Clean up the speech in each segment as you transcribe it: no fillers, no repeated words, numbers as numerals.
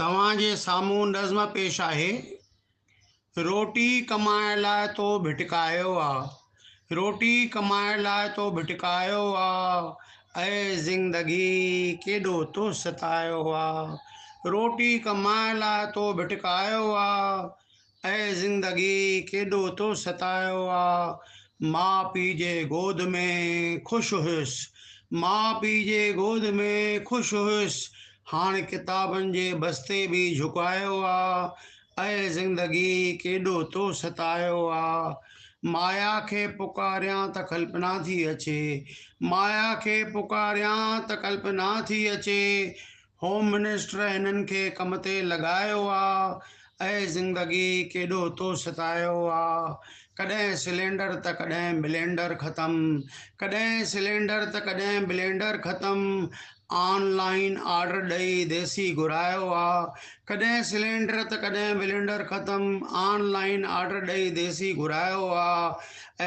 तव्हांजे साम्हूं नज़्म पेश आहे। रोटी कमाइण लाइ तो भिटकायो आहे, रोटी कमाइण लाइ तो भिटकायो आहे, ऐं ज़िंदगी केॾो तो सतायो आहे। रोटी कमाइण लाइ तो भिटकायो आहे, ऐं ज़िंदगी केॾो तो सतायो आहे। माउ पीउ जे गोद में ख़ुशि हुयुसि, माउ पीउ जे गोद में ख़ुशि हुयुसि, हाणे किताबनि जे बस्ते बि झुकायो आहे, ऐं ज़िंदगी केॾो तो सतायो आहे। माया खे पुकारियां त कल्पना थी अचे, माया खे पुकारियां त कल्पना थी अचे, होम मिनिस्टर हिननि खे कम ते लॻायो आहे, ऐं ज़िंदगी केॾो तो सतायो आहे। कॾहिं सिलेंडर त कॾहिं ब्लेंडर ख़तमु, कॾहिं सिलेंडर त कॾहिं ब्लेंडर ख़तमु, ऑनलाइन ऑर्डर ॾेई देसी घुरायो आहे। कॾहिं सिलेंडर त कॾहिं ब्लेंडर ख़तमु, ऑनलाइन ऑर्डर ॾेई देसी घुरायो आहे,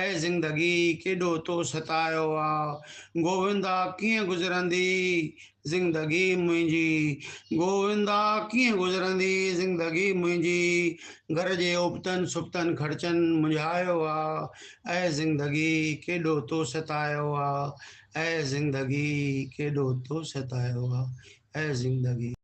ऐं ज़िंदगी केॾो तो सतायो आहे। गोविंदा कीअं गुज़रंदी ज़िंदगी मुंहिंजी, गोविंदा कीअं गुज़रंदी ज़िंदगी मुंहिंजी, घर जे उबतनि सुबतनि ख़र्चनि मुंझायो आहे, ऐं ज़िंदगी केॾो तो सतायो आहे, ऐं ज़िंदगी केॾो तो सतायो आहे, ऐं ज़िंदगी।